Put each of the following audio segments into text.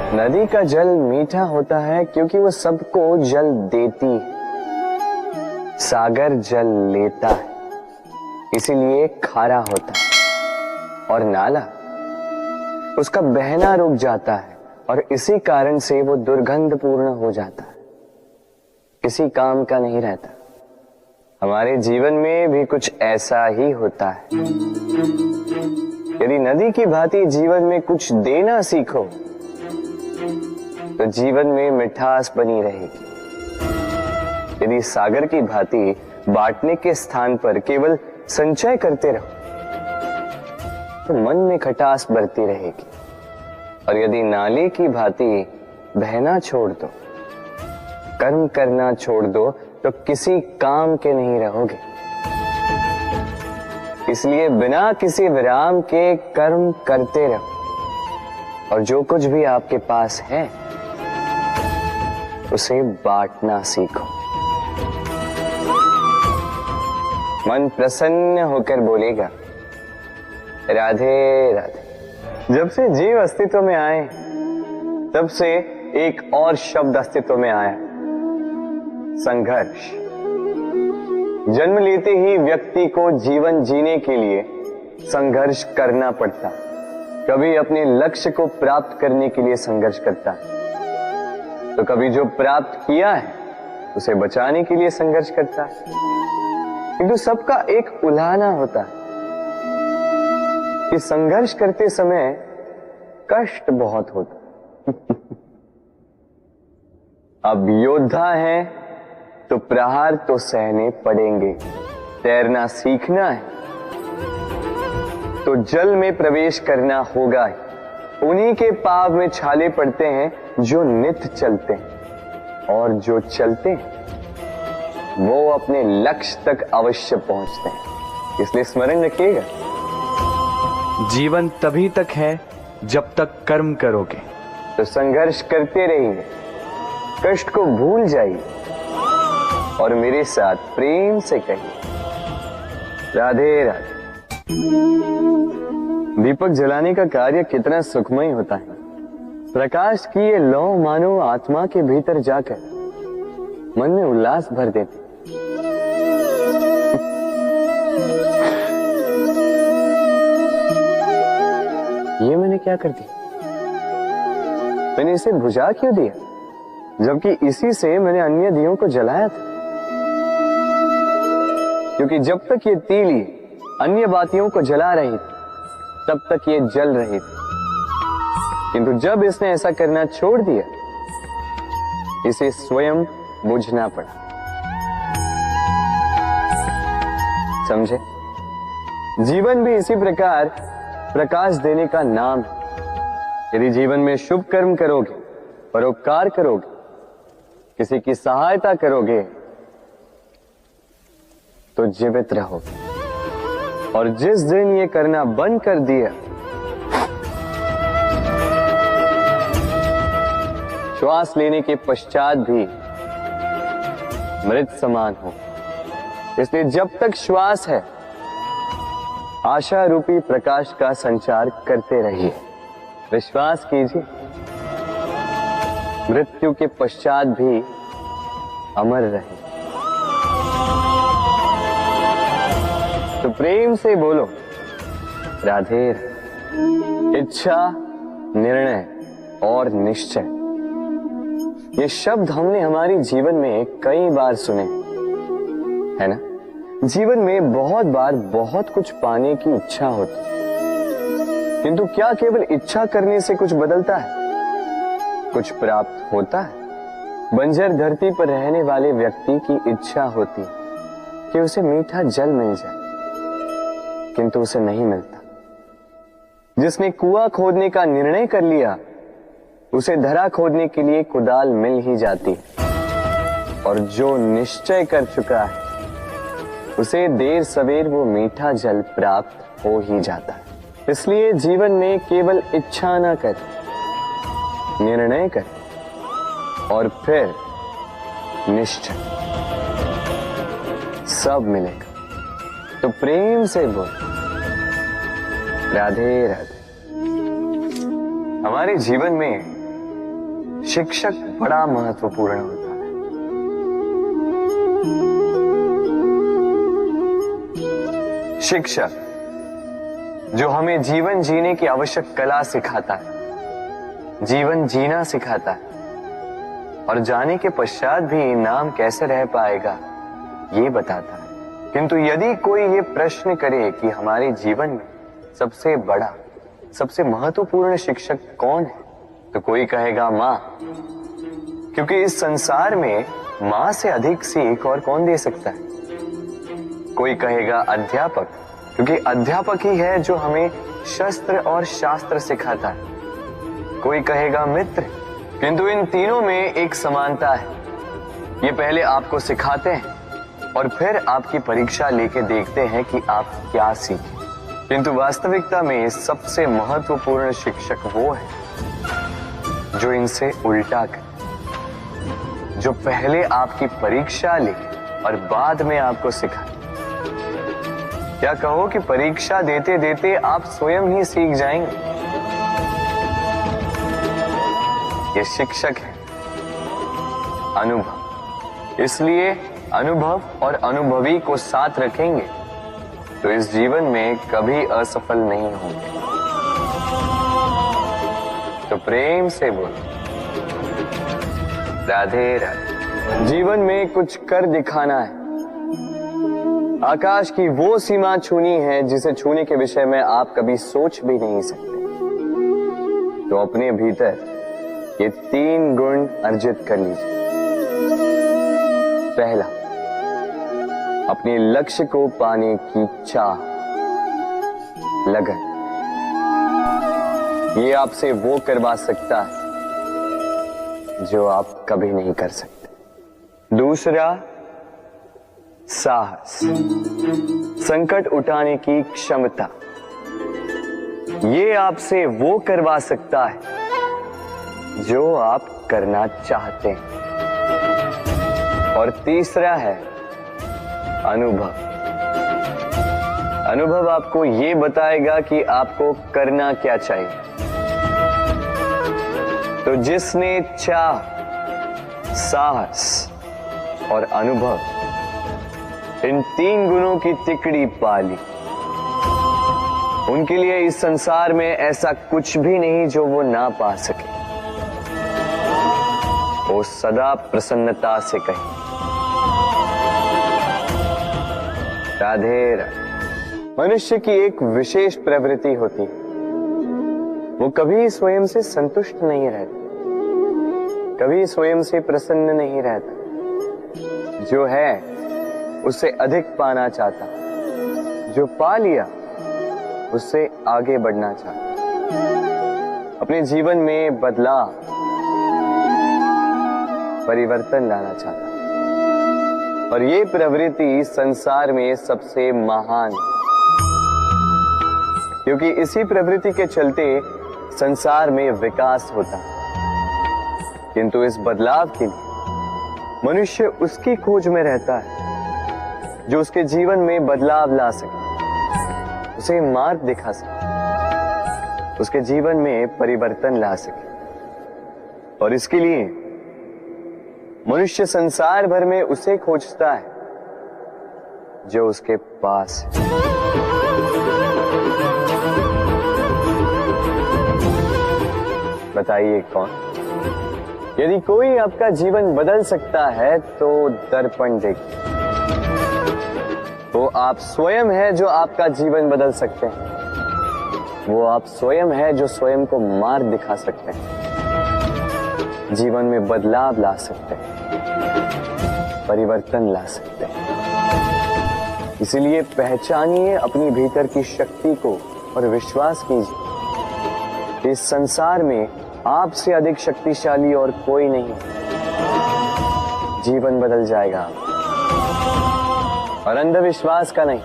नदी का जल मीठा होता है क्योंकि वो सबको जल देती है। सागर जल लेता है, इसीलिए खारा होता है। और नाला उसका बहना रुक जाता है और इसी कारण से वो दुर्गंधपूर्ण हो जाता है, किसी काम का नहीं रहता। हमारे जीवन में भी कुछ ऐसा ही होता है। यदि नदी की भांति जीवन में कुछ देना सीखो तो जीवन में मिठास बनी रहेगी। यदि सागर की भांति बांटने के स्थान पर केवल संचय करते रहो तो मन में खटास बढ़ती रहेगी। और यदि नाले की भांति बहना छोड़ दो, कर्म करना छोड़ दो तो किसी काम के नहीं रहोगे। इसलिए बिना किसी विराम के कर्म करते रहो और जो कुछ भी आपके पास है उसे बांटना सीखो। मन प्रसन्न होकर बोलेगा, राधे राधे। जब से जीव अस्तित्व में आए तब से एक और शब्द अस्तित्व में आया, संघर्ष। जन्म लेते ही व्यक्ति को जीवन जीने के लिए संघर्ष करना पड़ता। कभी अपने लक्ष्य को प्राप्त करने के लिए संघर्ष करता है, तो कभी जो प्राप्त किया है उसे बचाने के लिए संघर्ष करता है। किंतु सबका एक उलाहना होता है कि संघर्ष करते समय कष्ट बहुत होता। अब योद्धा है तो प्रहार तो सहने पड़ेंगे। तैरना सीखना है तो जल में प्रवेश करना होगा ही। उन्हीं के पाव में छाले पड़ते हैं जो नित्य चलते हैं, और जो चलते हैं वो अपने लक्ष्य तक अवश्य पहुंचते हैं। इसलिए स्मरण रखिएगा, जीवन तभी तक है जब तक कर्म करोगे। तो संघर्ष करते रहिए, कष्ट को भूल जाइए और मेरे साथ प्रेम से कहिए, राधे राधे। दीपक जलाने का कार्य कितना सुखमय होता है। प्रकाश की ये लौ मानो आत्मा के भीतर जाकर मन में उल्लास भर देती। ये मैंने क्या कर दिया? मैंने इसे बुझा क्यों दिया, जबकि इसी से मैंने अन्य दियों को जलाया था। क्योंकि जब तक ये तीली अन्य बातियों को जला रही थी तब तक ये जल रही थी, किंतु जब इसने ऐसा करना छोड़ दिया इसे स्वयं बुझना पड़ा। समझे? जीवन भी इसी प्रकार प्रकाश देने का नाम है। यदि जीवन में शुभ कर्म करोगे, परोपकार करोगे, किसी की सहायता करोगे तो जीवित रहोगे। और जिस दिन ये करना बंद कर दिया, श्वास लेने के पश्चात भी मृत समान हो। इसलिए जब तक श्वास है आशा रूपी प्रकाश का संचार करते रहिए। विश्वास कीजिए, मृत्यु के पश्चात भी अमर रहे। तो प्रेम से बोलो, राधे। इच्छा, निर्णय और निश्चय, ये शब्द हमने हमारे जीवन में कई बार सुने, है ना? जीवन में बहुत बार बहुत कुछ पाने की इच्छा होती, किंतु क्या केवल इच्छा करने से कुछ बदलता है? कुछ प्राप्त होता है? बंजर धरती पर रहने वाले व्यक्ति की इच्छा होती कि उसे मीठा जल मिल जाए, किंतु उसे नहीं मिलता। जिसने कुआं खोदने का निर्णय कर लिया उसे धरा खोदने के लिए कुदाल मिल ही जाती है, और जो निश्चय कर चुका है उसे देर सवेर वो मीठा जल प्राप्त हो ही जाता है। इसलिए जीवन में केवल इच्छा ना कर, निर्णय कर और फिर निश्चय, सब मिलेगा। तो प्रेम से बोल, राधे राधे। हमारे जीवन में शिक्षक बड़ा महत्वपूर्ण होता है। शिक्षक जो हमें जीवन जीने की आवश्यक कला सिखाता है, जीवन जीना सिखाता है, और जाने के पश्चात भी नाम कैसे रह पाएगा ये बताता है। किंतु यदि कोई ये प्रश्न करे कि हमारे जीवन में सबसे बड़ा, सबसे महत्वपूर्ण शिक्षक कौन है, तो कोई कहेगा माँ, क्योंकि इस संसार में माँ से अधिक सीख और कौन दे सकता है। कोई कहेगा अध्यापक, क्योंकि अध्यापक ही है जो हमें शस्त्र और शास्त्र सिखाता है। कोई कहेगा मित्र, किंतु इन तीनों में एक समानता है, ये पहले आपको सिखाते हैं और फिर आपकी परीक्षा लेके देखते हैं कि आप क्या सीखे। किंतु वास्तविकता में सबसे महत्वपूर्ण शिक्षक वो है जो इनसे उल्टा करे, जो पहले आपकी परीक्षा ले और बाद में आपको सिखाए। क्या कहो कि परीक्षा देते देते आप स्वयं ही सीख जाएंगे। ये शिक्षक है अनुभव। इसलिए अनुभव और अनुभवी को साथ रखेंगे तो इस जीवन में कभी असफल नहीं होंगे। तो प्रेम से बोलो राधे राधे। जीवन में कुछ कर दिखाना है, आकाश की वो सीमा छूनी है जिसे छूने के विषय में आप कभी सोच भी नहीं सकते। तो अपने भीतर ये 3 गुण अर्जित कर लीजिए। पहला, अपने लक्ष्य को पाने की चाह, लगन। ये आपसे वो करवा सकता है जो आप कभी नहीं कर सकते। दूसरा, साहस, संकट उठाने की क्षमता। ये आपसे वो करवा सकता है जो आप करना चाहते हैं। और तीसरा है अनुभव। अनुभव आपको ये बताएगा कि आपको करना क्या चाहिए। तो जिसने चाह, साहस और अनुभव, इन 3 गुणों की तिकड़ी पा ली, उनके लिए इस संसार में ऐसा कुछ भी नहीं जो वो ना पा सके। वो सदा प्रसन्नता से कहे राधे राधे। मनुष्य की एक विशेष प्रवृत्ति होती है, वो कभी स्वयं से संतुष्ट नहीं रहता, कभी स्वयं से प्रसन्न नहीं रहता। जो है उससे अधिक पाना चाहता, जो पा लिया उससे आगे बढ़ना चाहता, अपने जीवन में बदलाव, परिवर्तन लाना चाहता। और ये प्रवृत्ति संसार में सबसे महान है, क्योंकि इसी प्रवृत्ति के चलते संसार में विकास होता है। किंतु इस बदलाव के लिए मनुष्य उसकी खोज में रहता है जो उसके जीवन में बदलाव ला सके, उसे मार्ग दिखा सके, उसके जीवन में परिवर्तन ला सके। और इसके लिए मनुष्य संसार भर में उसे खोजता है जो उसके पास है। बताइए कौन? यदि कोई आपका जीवन बदल सकता है तो दर्पण देखिए। वो आप स्वयं है जो आपका जीवन बदल सकते हैं। वो आप स्वयं है जो स्वयं को मार्ग दिखा सकते हैं, जीवन में बदलाव ला सकते हैं, परिवर्तन ला सकते हैं। इसलिए पहचानिए अपनी भीतर की शक्ति को और विश्वास कीजिए इस संसार में आपसे अधिक शक्तिशाली और कोई नहीं। जीवन बदल जाएगा। और अंधविश्वास का नहीं,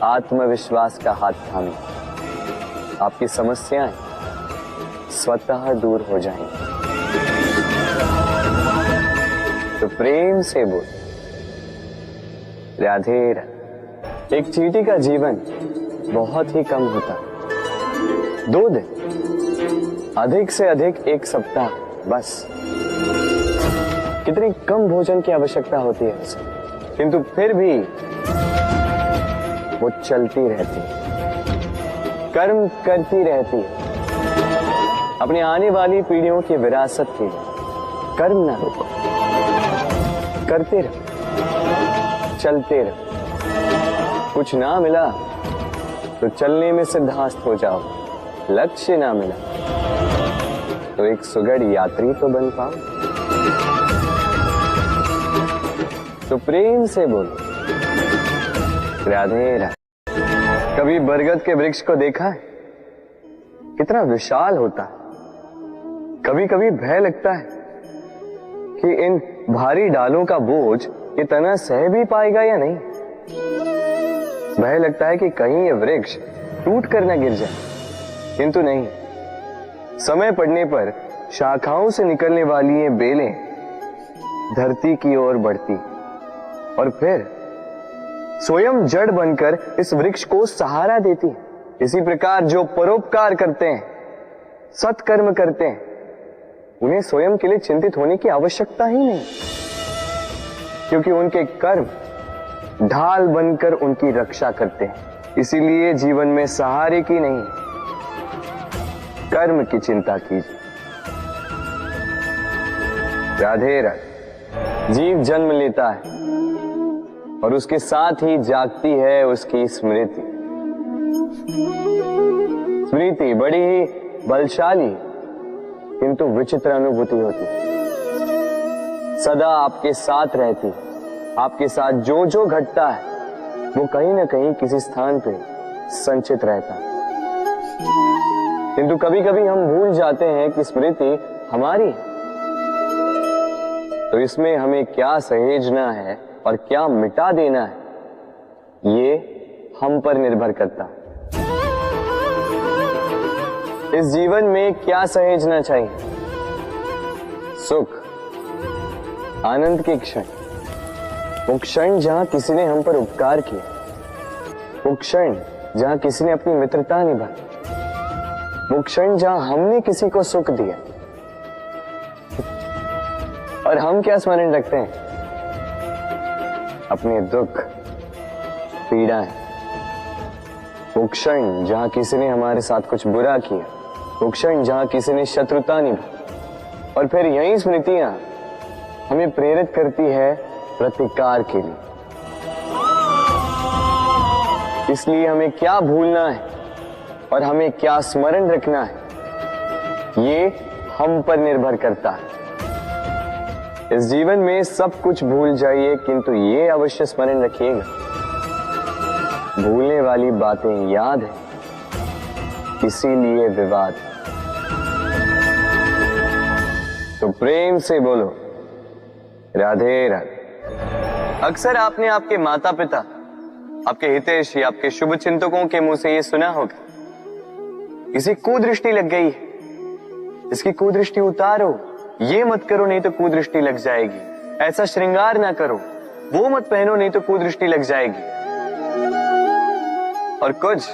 आत्मविश्वास का हाथ थामिए। आपकी समस्याएं स्वतः दूर हो जाएंगी। तो प्रेम से बोल राधे राधे। एक चींटी का जीवन बहुत ही कम होता है, 2 दिन, अधिक से अधिक 1 सप्ताह। बस। कितनी कम भोजन की आवश्यकता होती है उसे, किंतु फिर भी वो चलती रहती, कर्म करती रहती, अपनी आने वाली पीढ़ियों की विरासत के लिए कर्म ना रुको, करते रहो, चलते रहो। कुछ ना मिला तो चलने में सिद्धांत हो जाओ, लक्ष्य ना मिला तो एक सुगढ़ यात्री तो बन पाओ। तो प्रेम से बोलो राधे राधे। कभी बरगद के वृक्ष को देखा है? कितना विशाल होता है। कभी कभी भय लगता है कि इन भारी डालों का बोझ ये तना सह भी पाएगा या नहीं। भय लगता है कि कहीं ये वृक्ष टूट कर न गिर जाए, किंतु नहीं। समय पड़ने पर शाखाओं से निकलने वाली ये बेलें धरती की ओर बढ़ती और फिर स्वयं जड़ बनकर इस वृक्ष को सहारा देती। इसी प्रकार जो परोपकार करते हैं, सत्कर्म करते हैं, उन्हें स्वयं के लिए चिंतित होने की आवश्यकता ही नहीं, क्योंकि उनके कर्म ढाल बनकर उनकी रक्षा करते हैं। इसीलिए जीवन में सहारे की नहीं, कर्म की चिंता कीजिए। राधे राधे। जीव जन्म लेता है और उसके साथ ही जागती है उसकी स्मृति। स्मृति बड़ी ही बलशाली किंतु विचित्र अनुभूति होती, सदा आपके साथ रहती। आपके साथ जो जो घटता है वो कहीं ना कहीं किसी स्थान पे संचित रहता है। किंतु कभी कभी हम भूल जाते हैं कि स्मृति हमारी है, तो इसमें हमें क्या सहेजना है और क्या मिटा देना है, ये हम पर निर्भर करता है। इस जीवन में क्या सहेजना चाहिए? सुख, आनंद के क्षण, वो क्षण जहां किसी ने हम पर उपकार किया, वो क्षण जहां किसी ने अपनी मित्रता निभाई, वो क्षण जहां हमने किसी को सुख दिया। और हम क्या स्मरण रखते हैं? अपने दुख, पीड़ाएं। वो क्षण जहां किसी ने हमारे साथ कुछ बुरा किया, वो क्षण जहां किसी ने शत्रुता निभाई, और फिर यही स्मृतियां हमें प्रेरित करती है प्रतिकार के लिए। इसलिए हमें क्या भूलना है और हमें क्या स्मरण रखना है, ये हम पर निर्भर करता है। इस जीवन में सब कुछ भूल जाइए, किंतु ये अवश्य स्मरण रखिएगा, भूलने वाली बातें याद है, इसीलिए विवाद। तो प्रेम से बोलो राधे राधे। अक्सर आपने आपके माता पिता, आपके हितैषी, आपके शुभ चिंतकों के मुंह से ये सुना होगा, किसी कुदृष्टि लग गई है, इसकी कुदृष्टि उतारो, ये मत करो नहीं तो कुदृष्टि लग जाएगी, ऐसा श्रृंगार ना करो, वो मत पहनो नहीं तो कुदृष्टि लग जाएगी। और कुछ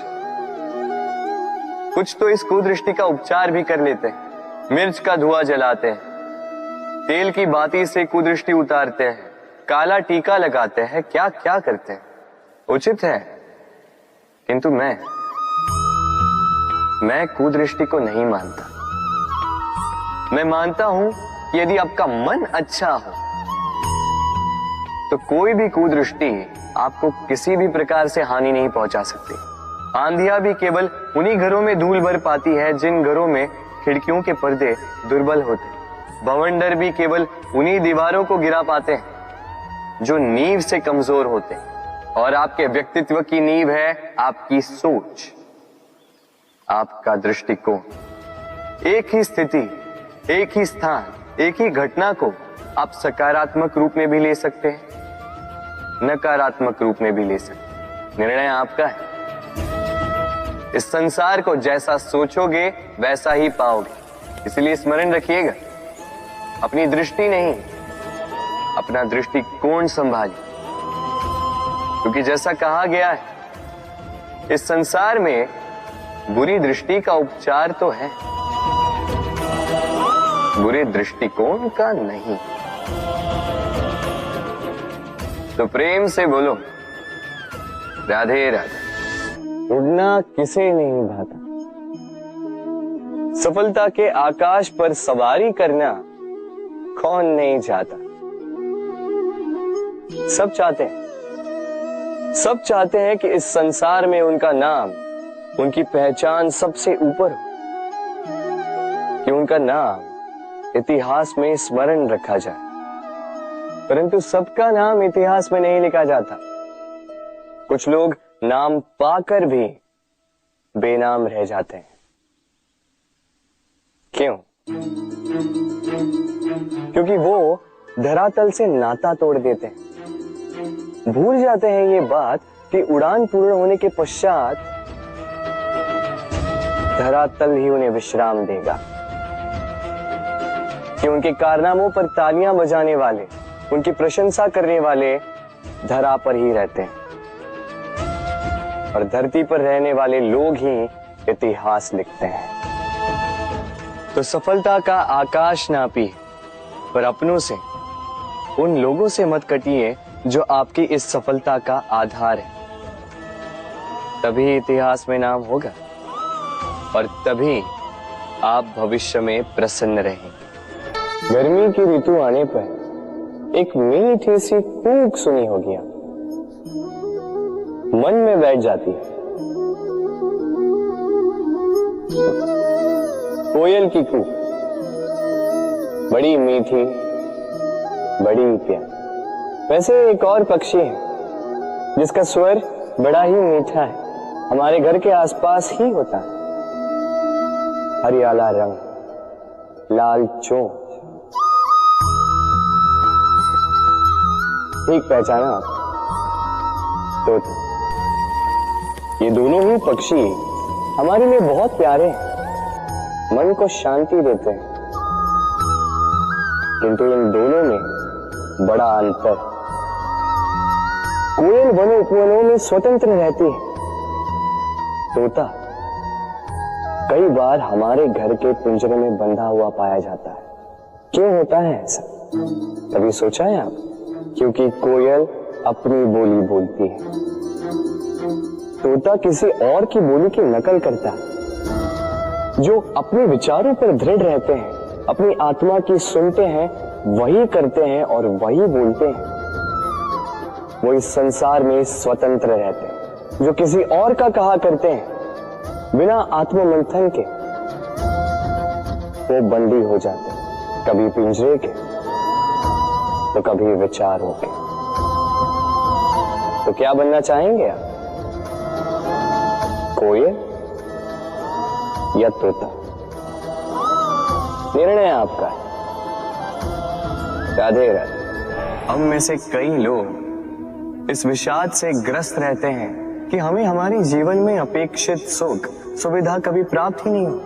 तो इस कुदृष्टि का उपचार भी कर लेते हैं। मिर्च का धुआं जलाते हैं, तेल की बाती से कुदृष्टि उतारते हैं, काला टीका लगाते हैं, क्या क्या करते हैं। उचित है, किंतु मैं कुदृष्टि को नहीं मानता। मैं मानता हूं कि यदि आपका मन अच्छा हो तो कोई भी कुदृष्टि आपको किसी भी प्रकार से हानि नहीं पहुंचा सकती। आंधियां भी केवल उन्हीं घरों में धूल भर पाती है जिन घरों में खिड़कियों के पर्दे दुर्बल होते। भवंडर भी केवल उन्हीं दीवारों को गिरा पाते हैं जो नींव से कमजोर होते हैं। और आपके व्यक्तित्व की नींव है आपकी सोच, आपका दृष्टिकोण। एक ही स्थिति, एक ही स्थान, एक ही घटना को आप सकारात्मक रूप में भी ले सकते हैं, नकारात्मक रूप में भी ले सकते हैं। निर्णय आपका है। इस संसार को जैसा सोचोगे वैसा ही पाओगे। इसलिए स्मरण रखिएगा, अपनी दृष्टि नहीं, अपना दृष्टिकोण संभालिए। क्योंकि जैसा कहा गया है, इस संसार में बुरी दृष्टि का उपचार तो है, बुरे दृष्टिकोण का नहीं। तो प्रेम से बोलो राधे राधे। उड़ना किसे नहीं भाता, सफलता के आकाश पर सवारी करना कौन नहीं चाहता। सब चाहते हैं कि इस संसार में उनका नाम, उनकी पहचान सबसे ऊपर हो, कि उनका नाम इतिहास में स्मरण रखा जाए। परंतु सबका नाम इतिहास में नहीं लिखा जाता। कुछ लोग नाम पाकर भी बेनाम रह जाते हैं। क्यों? क्योंकि वो धरातल से नाता तोड़ देते हैं। भूल जाते हैं ये बात कि उड़ान पूर्ण होने के पश्चात धरातल ही उन्हें विश्राम देगा, कि उनके कारनामों पर तालियां बजाने वाले, उनकी प्रशंसा करने वाले धरा पर ही रहते हैं और धरती पर रहने वाले लोग ही इतिहास लिखते हैं। तो सफलता का आकाश नापी, पर अपनों से, उन लोगों से मत कटिए जो आपकी इस सफलता का आधार है। तभी इतिहास में नाम होगा और तभी आप भविष्य में प्रसन्न रहेंगे। गर्मी की ऋतु आने पर एक मीठी सी कूक सुनी होगी, आप मन में बैठ जाती है। कोयल की कूक, बड़ी मीठी, बड़ी प्यारी। वैसे एक और पक्षी है जिसका स्वर बड़ा ही मीठा है, हमारे घर के आसपास ही होता है। हरियाला रंग, लाल चोंच। ठीक पहचाना आप? तोता। ये दोनों ही पक्षी हमारे लिए बहुत प्यारे हैं, मन को शांति देते हैं। किंतु इन दोनों में बड़ा अंतर। कोयल वनों उपवनों में स्वतंत्र रहती है। तोता कई बार हमारे घर के पिंजरे में बंधा हुआ पाया जाता है। क्यों होता है ऐसा? कभी सोचा है आप? क्योंकि कोयल अपनी बोली बोलती है, तोता किसी और की बोली की नकल करता है। जो अपने विचारों पर दृढ़ रहते हैं, अपनी आत्मा की सुनते हैं, वही करते हैं और वही बोलते हैं, वो इस संसार में स्वतंत्र रहते हैं। जो किसी और का कहा करते हैं बिना आत्ममंथन के, वो बंदी हो जाते हैं, कभी पिंजरे के तो कभी विचारों के। तो क्या बनना चाहेंगे आप? कोयल या तोता? निर्णय आपका है। राधे राधे। हम में से कई लोग इस विषाद से ग्रस्त रहते हैं कि हमें हमारे जीवन में अपेक्षित सुख सुविधा कभी प्राप्त ही नहीं हो,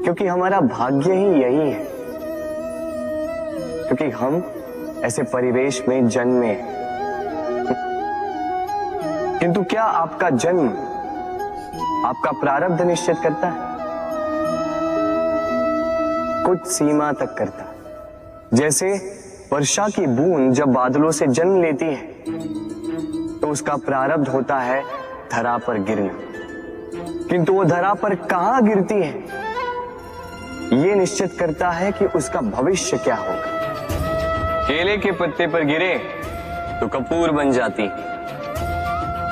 क्योंकि हमारा भाग्य ही यही है, क्योंकि हम ऐसे परिवेश में जन्मे हैं। किंतु क्या आपका जन्म आपका प्रारब्ध निश्चित करता है? कुछ सीमा तक करता है। जैसे वर्षा की बूंद जब बादलों से जन्म लेती है तो उसका प्रारब्ध होता है धरा पर गिरना, किंतु वो धरा पर कहां गिरती है ये निश्चित करता है कि उसका भविष्य क्या होगा। केले के पत्ते पर गिरे तो कपूर बन जाती,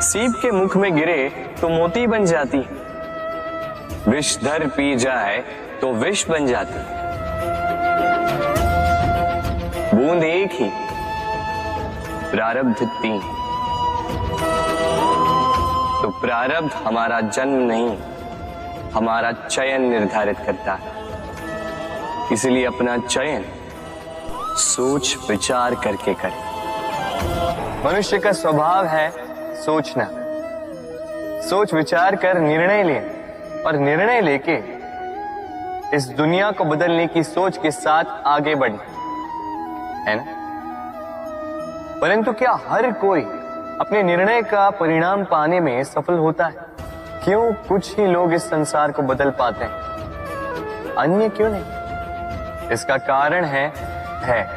सीप के मुख में गिरे तो मोती बन जाती, विषधर पी जाए तो विष बन जाती। बूंद एक ही, प्रारब्ध तीन। तो प्रारब्ध हमारा जन्म नहीं, हमारा चयन निर्धारित करता है। इसलिए अपना चयन सोच विचार करके करें। मनुष्य का स्वभाव है सोचना, सोच विचार कर निर्णय ले और निर्णय लेके इस दुनिया को बदलने की सोच के साथ आगे बढ़े, है ना? परंतु क्या हर कोई अपने निर्णय का परिणाम पाने में सफल होता है? क्यों कुछ ही लोग इस संसार को बदल पाते हैं, अन्य क्यों नहीं? इसका कारण है भय।